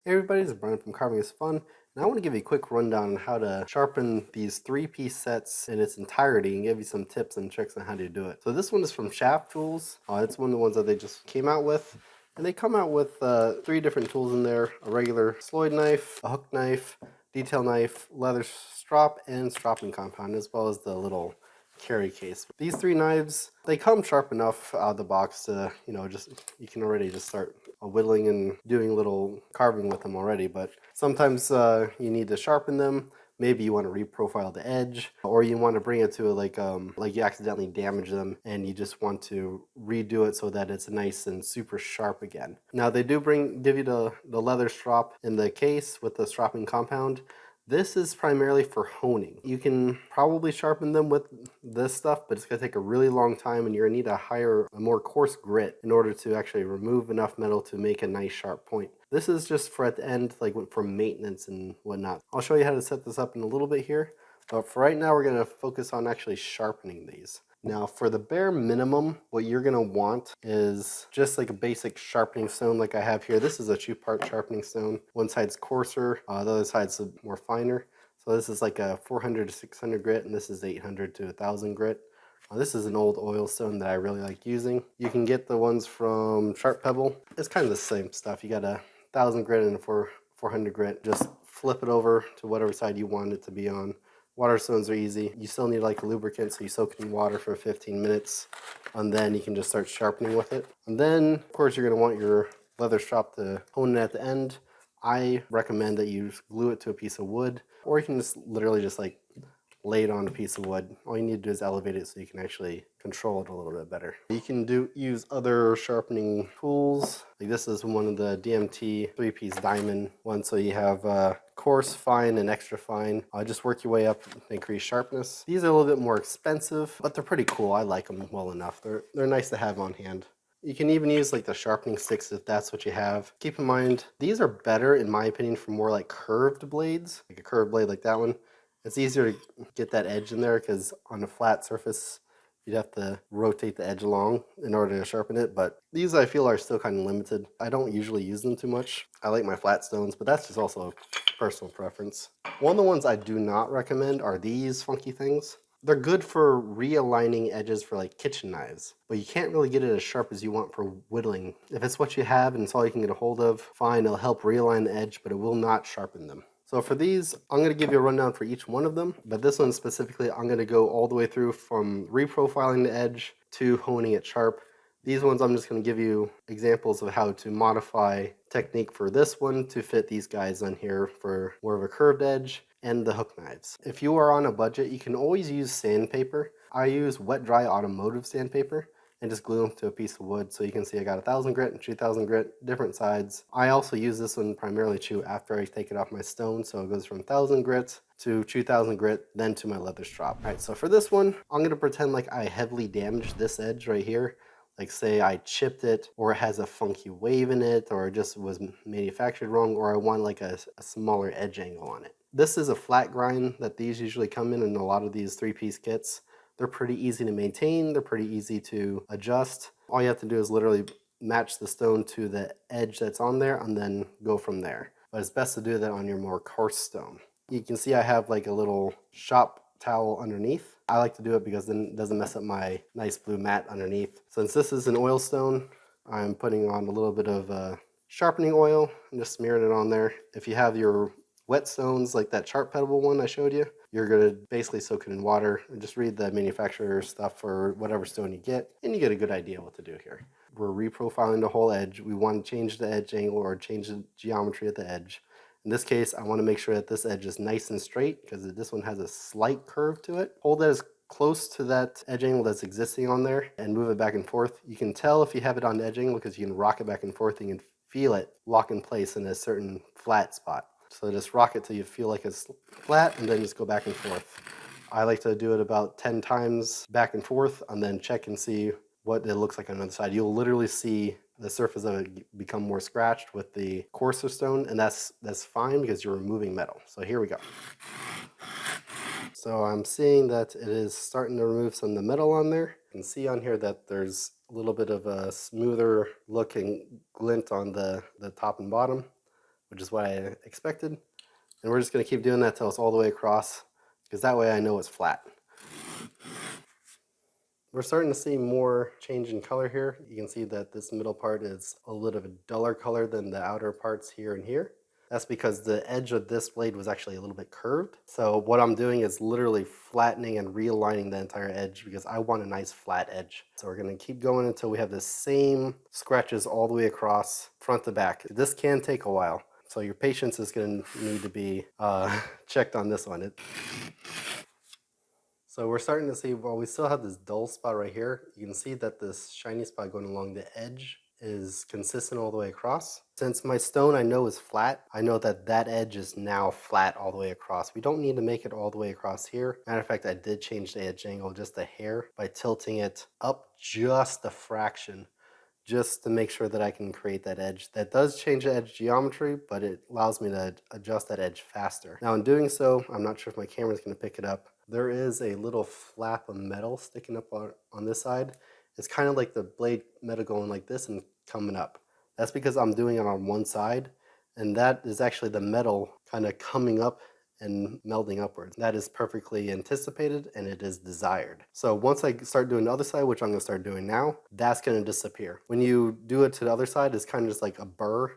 Hey everybody, it's Brian from Carving is Fun, and I want to give you a quick rundown on how to sharpen these three-piece sets in its entirety and give you some tips and tricks on how to do it. So this one is from Shaft Tools. It's one of the ones that they just came out with, and they come out with three different tools in there: a regular Sloyd knife, a hook knife, detail knife, leather strop, and stropping compound, as well as the little carry case. These three knives, they come sharp enough out of the box to, you can already just start whittling and doing a little carving with them already, but sometimes you need to sharpen them. Maybe you want to reprofile the edge, or you want to bring it to like you accidentally damage them and you just want to redo it so that it's nice and super sharp again. Now they do give you the leather strop in the case with the stropping compound. This is primarily for honing. You can probably sharpen them with this stuff, but it's going to take a really long time and you're going to need a more coarse grit in order to actually remove enough metal to make a nice sharp point. This is just for at the end, like for maintenance and whatnot. I'll show you how to set this up in a little bit here, but for right now we're going to focus on actually sharpening these. Now for the bare minimum, what you're gonna want is just like a basic sharpening stone like I have here. This is a 2-part sharpening stone. One side's coarser, the other side's more finer. So this is like a 400 to 600 grit, and this is 800 to 1000 grit. This is an old oil stone that I really like using. You can get the ones from Sharp Pebble. It's kind of the same stuff. You got a 1000 grit and a 400 grit. Just flip it over to whatever side you want it to be on. Water stones are easy. You still need like a lubricant, so you soak it in water for 15 minutes, and then you can just start sharpening with it. And then, of course, you're gonna want your leather strop to hone it at the end. I recommend that you glue it to a piece of wood, or you can just literally just like lay it on a piece of wood. All you need to do is elevate it so you can actually control it a little bit better. You can use other sharpening tools. Like this is one of the DMT 3-piece diamond ones. So you have coarse, fine, and extra fine. Just work your way up and increase sharpness. These are a little bit more expensive, but they're pretty cool. I like them well enough. They're nice to have on hand. You can even use like the sharpening sticks if that's what you have. Keep in mind, these are better in my opinion for more like curved blades, like a curved blade like that one. It's easier to get that edge in there because on a flat surface, you'd have to rotate the edge along in order to sharpen it, but these I feel are still kind of limited. I don't usually use them too much. I like my flat stones, but that's just also a personal preference. One of the ones I do not recommend are these funky things. They're good for realigning edges for like kitchen knives, but you can't really get it as sharp as you want for whittling. If it's what you have and it's all you can get a hold of, fine, it'll help realign the edge, but it will not sharpen them. So for these, I'm going to give you a rundown for each one of them, but this one specifically, I'm going to go all the way through from reprofiling the edge to honing it sharp. These ones, I'm just going to give you examples of how to modify technique for this one to fit these guys on here for more of a curved edge and the hook knives. If you are on a budget, you can always use sandpaper. I use wet dry automotive sandpaper and just glue them to a piece of wood. So you can see I got 1000 grit and 2000 grit, different sides. I also use this one primarily too after I take it off my stone. So it goes from 1000 grit to 2000 grit, then to my leather strop. All right, so for this one, I'm gonna pretend like I heavily damaged this edge right here. Like say I chipped it, or it has a funky wave in it, or it just was manufactured wrong, or I want like a smaller edge angle on it. This is a flat grind that these usually come in a lot of these 3-piece kits. They're pretty easy to maintain, they're pretty easy to adjust. All you have to do is literally match the stone to the edge that's on there and then go from there. But it's best to do that on your more coarse stone. You can see I have like a little shop towel underneath. I like to do it because then it doesn't mess up my nice blue mat underneath. Since this is an oil stone, I'm putting on a little bit of sharpening oil and just smearing it on there. If you have your wet stones like that Sharp Pebble one I showed you, you're going to basically soak it in water and just read the manufacturer's stuff for whatever stone you get, and you get a good idea what to do here. We're reprofiling the whole edge. We want to change the edge angle or change the geometry at the edge. In this case, I want to make sure that this edge is nice and straight because this one has a slight curve to it. Hold that as close to that edge angle that's existing on there and move it back and forth. You can tell if you have it on the edge angle because you can rock it back and forth and you can feel it lock in place in a certain flat spot. So just rock it till you feel like it's flat and then just go back and forth. I like to do it about 10 times back and forth and then check and see what it looks like on the other side. You'll literally see the surface of it become more scratched with the coarser stone, and that's fine because you're removing metal. So here we go. So I'm seeing that it is starting to remove some of the metal on there. You can see on here that there's a little bit of a smoother looking glint on the top and bottom. which is what I expected. And we're just going to keep doing that till it's all the way across, because that way I know it's flat. We're starting to see more change in color here. You can see that this middle part is a little bit duller color than the outer parts here and here. That's because the edge of this blade was actually a little bit curved. So what I'm doing is literally flattening and realigning the entire edge because I want a nice flat edge. So we're gonna keep going until we have the same scratches all the way across front to back. This can take a while. So your patience is gonna need to be checked on this one. So we're starting to see, well, we still have this dull spot right here. You can see that this shiny spot going along the edge is consistent all the way across. Since my stone I know is flat, I know that that edge is now flat all the way across. We don't need to make it all the way across here. Matter of fact, I did change the edge angle just a hair by tilting it up just a fraction, just to make sure that I can create that edge. That does change the edge geometry, but it allows me to adjust that edge faster. Now in doing so, I'm not sure if my camera's gonna pick it up. There is a little flap of metal sticking up on this side. It's kind of like the blade metal going like this and coming up. That's because I'm doing it on one side, and that is actually the metal kind of coming up and melding upwards. That is perfectly anticipated and it is desired. So once I start doing the other side, which I'm gonna start doing now, that's gonna disappear. When you do it to the other side, it's kind of just like a burr.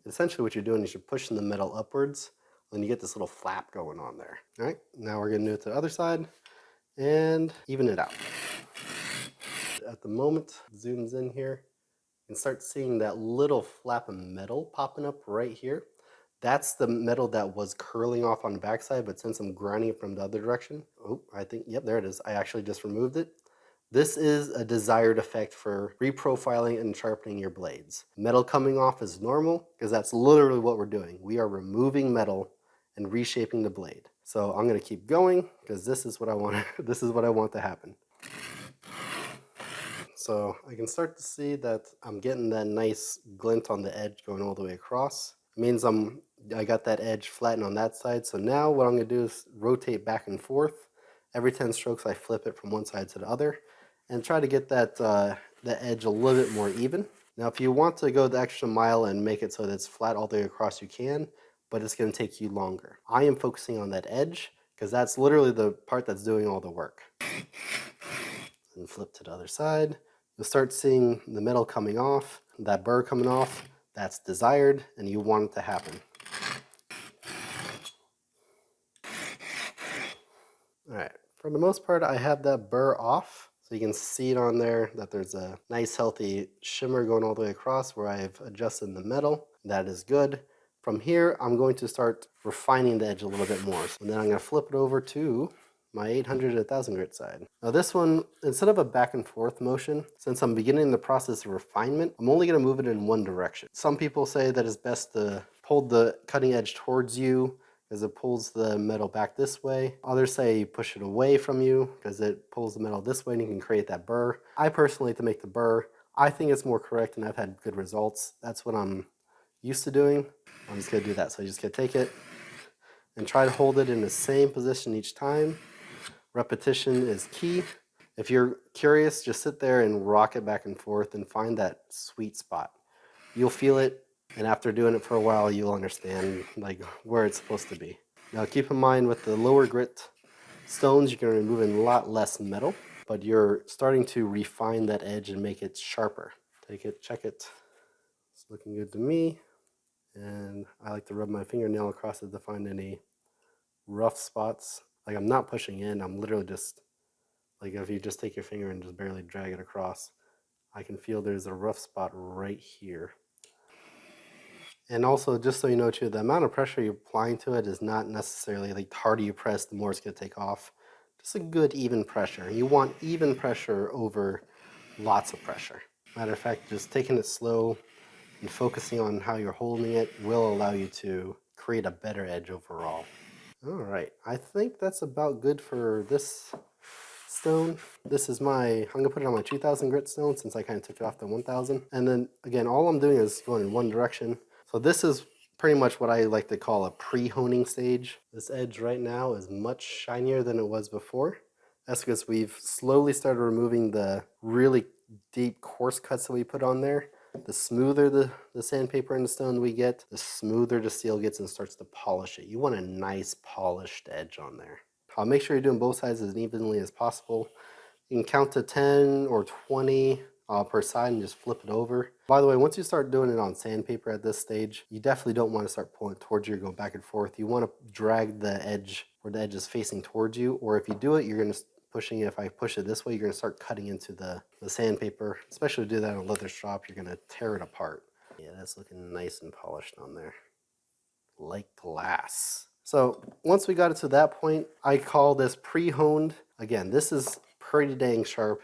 Essentially what you're doing is you're pushing the metal upwards, and you get this little flap going on there. All right, now we're gonna do it to the other side and even it out. At the moment, zooms in here, and start seeing that little flap of metal popping up right here. That's the metal that was curling off on the backside, but since I'm grinding it from the other direction, oh, I think, yep, there it is. I actually just removed it. This is a desired effect for reprofiling and sharpening your blades. Metal coming off is normal because that's literally what we're doing. We are removing metal and reshaping the blade. So I'm gonna keep going because this is what I want. This is what I want to happen. So I can start to see that I'm getting that nice glint on the edge going all the way across. It means I got that edge flattened on that side. So now what I'm gonna do is rotate back and forth. Every 10 strokes I flip it from one side to the other and try to get that the edge a little bit more even. Now if you want to go the extra mile and make it so that it's flat all the way across, you can, but it's gonna take you longer. I am focusing on that edge because that's literally the part that's doing all the work. And flip to the other side. You'll start seeing the metal coming off, that burr coming off. That's desired and you want it to happen. All right, for the most part, I have that burr off. So you can see it on there that there's a nice healthy shimmer going all the way across where I've adjusted the metal. That is good. From here, I'm going to start refining the edge a little bit more. And then I'm gonna flip it over to my 800 to 1000 grit side. Now this one, instead of a back and forth motion, since I'm beginning the process of refinement, I'm only gonna move it in one direction. Some people say that it's best to pull the cutting edge towards you because it pulls the metal back this way. Others say you push it away from you because it pulls the metal this way and you can create that burr. I personally like to make the burr. I think it's more correct and I've had good results. That's what I'm used to doing. I'm just gonna do that. So you just gonna take it and try to hold it in the same position each time. Repetition is key. If you're curious, just sit there and rock it back and forth and find that sweet spot. You'll feel it, and after doing it for a while, you'll understand like where it's supposed to be. Now keep in mind with the lower grit stones, you're gonna be removing a lot less metal, but you're starting to refine that edge and make it sharper. Take it, check it. It's looking good to me. And I like to rub my fingernail across it to find any rough spots. Like I'm not pushing in, I'm literally just, like if you just take your finger and just barely drag it across, I can feel there's a rough spot right here. And also, just so you know too, the amount of pressure you're applying to it is not necessarily like the harder you press, the more it's gonna take off. Just a good even pressure. You want even pressure over lots of pressure. Matter of fact, just taking it slow and focusing on how you're holding it will allow you to create a better edge overall. All right, I think that's about good for this stone. This is I'm gonna put it on my 2000 grit stone since I kind of took it off the 1000. And then again, all I'm doing is going in one direction. So this is pretty much what I like to call a pre-honing stage. This edge right now is much shinier than it was before. That's because we've slowly started removing the really deep coarse cuts that we put on there. The smoother the sandpaper and the stone we get, the smoother the steel gets and starts to polish it. You want a nice polished edge on there. Make sure you're doing both sides as evenly as possible. You can count to 10 or 20 per side and just flip it over. By the way, once you start doing it on sandpaper at this stage, you definitely don't want to start pulling it towards you or go back and forth. You want to drag the edge where the edge is facing towards you, or if you do it, you're going to pushing it. If I push it this way, you're going to start cutting into the sandpaper. Especially do that on a leather strop, you're going to tear it apart. Yeah, that's looking nice and polished on there, like glass. So once we got it to that point, I call this pre-honed. Again, this is pretty dang sharp.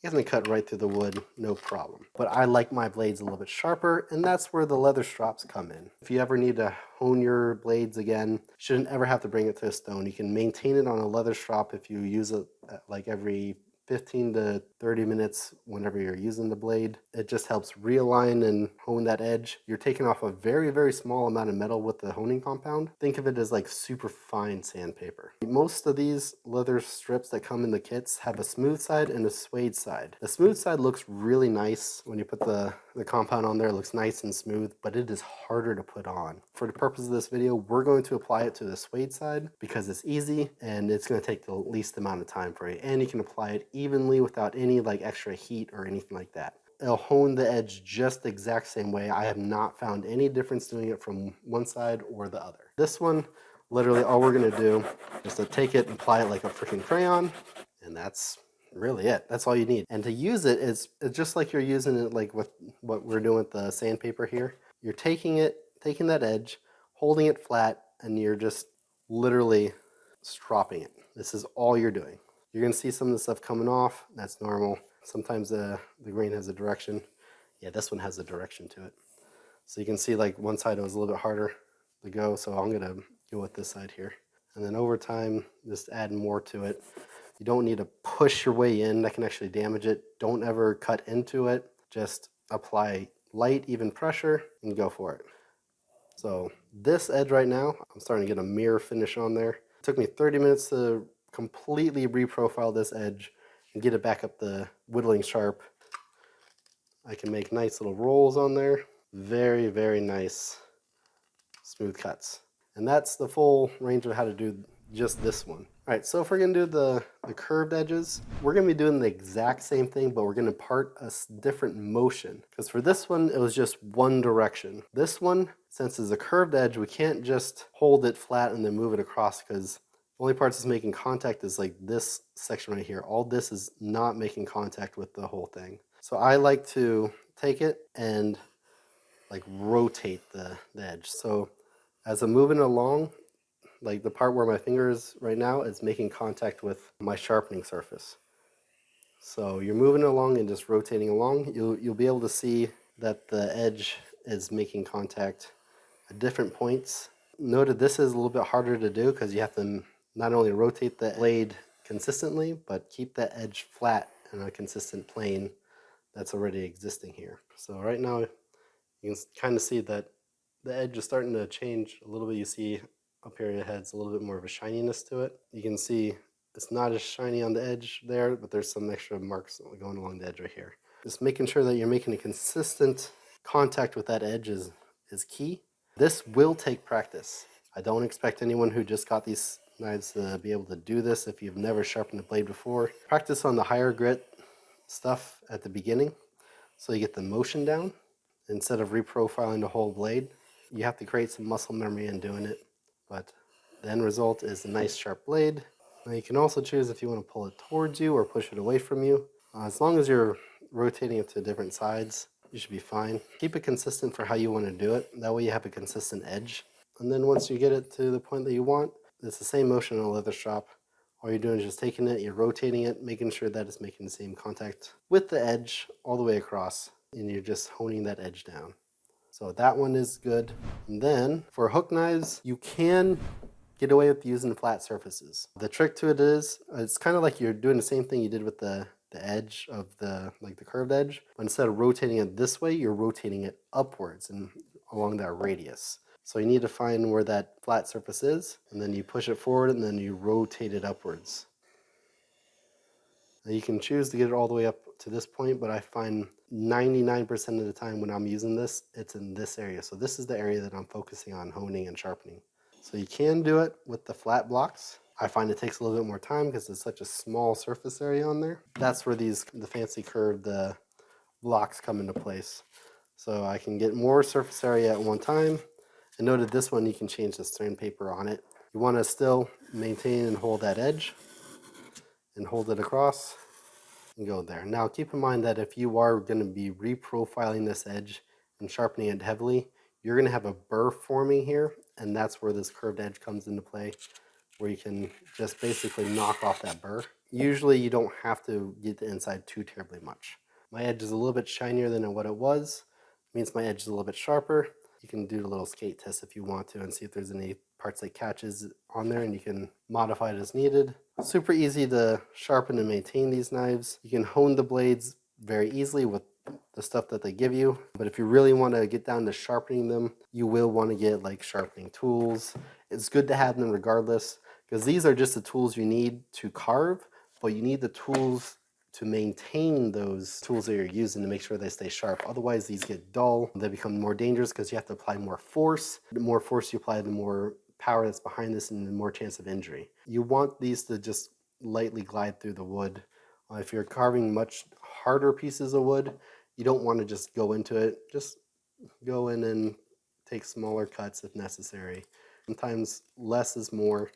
It's gonna cut right through the wood, no problem. But I like my blades a little bit sharper, and that's where the leather strops come in. If you ever need to hone your blades again, you shouldn't ever have to bring it to a stone. You can maintain it on a leather strop if you use it like every 15 to 30 minutes whenever you're using the blade. It just helps realign and hone that edge. You're taking off a very, very small amount of metal with the honing compound. Think of it as like super fine sandpaper. Most of these leather strips that come in the kits have a smooth side and a suede side. The smooth side looks really nice when you put the compound on there. It looks nice and smooth, but it is harder to put on. For the purpose of this video, we're going to apply it to the suede side because it's easy and it's going to take the least amount of time for you, and you can apply it evenly without any like extra heat or anything like that. It'll hone the edge just the exact same way. I have not found any difference doing it from one side or the other. This one, literally all we're gonna do is to take it and apply it like a freaking crayon, and that's really it. That's all you need. And to use it, it's just like you're using it like with what we're doing with the sandpaper here. You're taking that edge, holding it flat, and you're just literally stropping it. This is all you're doing. You're gonna see some of the stuff coming off. That's normal. Sometimes the grain has a direction. Yeah, this one has a direction to it. So you can see like one side was a little bit harder to go, so I'm gonna go with this side here. And then over time, just add more to it. You don't need to push your way in. That can actually damage it. Don't ever cut into it. Just apply light, even pressure, and go for it. So this edge right now, I'm starting to get a mirror finish on there. It took me 30 minutes to completely reprofile this edge and get it back up the whittling sharp. I can make nice little rolls on there. Very, very nice smooth cuts. And that's the full range of how to do just this one. All right, so if we're gonna do the curved edges, we're gonna be doing the exact same thing, but we're gonna part a different motion. Because for this one, it was just one direction. This one, since it's a curved edge, we can't just hold it flat and then move it across, because the only parts that's making contact is like this section right here. All this is not making contact with the whole thing. So I like to take it and like rotate the edge. So as I'm moving along, like the part where my finger is right now is making contact with my sharpening surface. So you're moving along and just rotating along. You'll be able to see that the edge is making contact at different points. Noted this is a little bit harder to do because you have to not only rotate the blade consistently, but keep the edge flat in a consistent plane that's already existing here. So right now you can kind of see that the edge is starting to change a little bit. You see up here it has a little bit more of a shininess to it. You can see it's not as shiny on the edge there, but there's some extra marks going along the edge right here. Just making sure that you're making a consistent contact with that edge is key. This will take practice. I don't expect anyone who just got these knives to be able to do this if you've never sharpened a blade before. Practice on the higher grit stuff at the beginning so you get the motion down instead of reprofiling the whole blade. You have to create some muscle memory in doing it, but the end result is a nice sharp blade. Now you can also choose if you want to pull it towards you or push it away from you. As long as you're rotating it to different sides, you should be fine. Keep it consistent for how you want to do it. That way you have a consistent edge. And then once you get it to the point that you want, it's the same motion on a leather strop. All you're doing is just taking it, you're rotating it, making sure that it's making the same contact with the edge all the way across, and you're just honing that edge down. So that one is good. And then for hook knives, you can get away with using flat surfaces. The trick to it is, it's kind of like you're doing the same thing you did with the edge of the curved edge, but instead of rotating it this way, you're rotating it upwards and along that radius. So you need to find where that flat surface is, and then you push it forward and then you rotate it upwards. Now you can choose to get it all the way up to this point, but I find 99% of the time when I'm using this, it's in this area. So this is the area that I'm focusing on honing and sharpening. So you can do it with the flat blocks. I find it takes a little bit more time because it's such a small surface area on there. That's where the fancy curved blocks come into place. So I can get more surface area at one time. And note that this one you can change the sandpaper on it. You want to still maintain and hold that edge and hold it across and go there. Now keep in mind that if you are going to be reprofiling this edge and sharpening it heavily, you're going to have a burr forming here, and that's where this curved edge comes into play, where you can just basically knock off that burr. Usually you don't have to get the inside too terribly much. My edge is a little bit shinier than what it was. It means my edge is a little bit sharper. You can do a little skate test if you want to and see if there's any parts that catches on there, and you can modify it as needed. Super easy to sharpen and maintain these knives. You can hone the blades very easily with the stuff that they give you, but if you really want to get down to sharpening them, you will want to get like sharpening tools. It's good to have them regardless, because these are just the tools you need to carve, but you need the tools to maintain those tools that you're using to make sure they stay sharp. Otherwise, these get dull. They become more dangerous because you have to apply more force. The more force you apply, the more power that's behind this and the more chance of injury. You want these to just lightly glide through the wood. If you're carving much harder pieces of wood, you don't want to just go into it. Just go in and take smaller cuts if necessary. Sometimes less is more,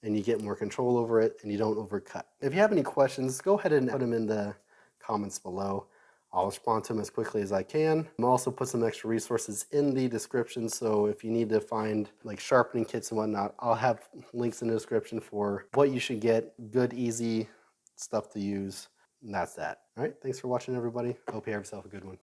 and you get more control over it and you don't overcut. If you have any questions, go ahead and put them in the comments below. I'll respond to them as quickly as I can. I'll also put some extra resources in the description, so if you need to find like sharpening kits and whatnot, I'll have links in the description for what you should get, good, easy stuff to use, and that's that. All right, thanks for watching everybody. Hope you have yourself a good one.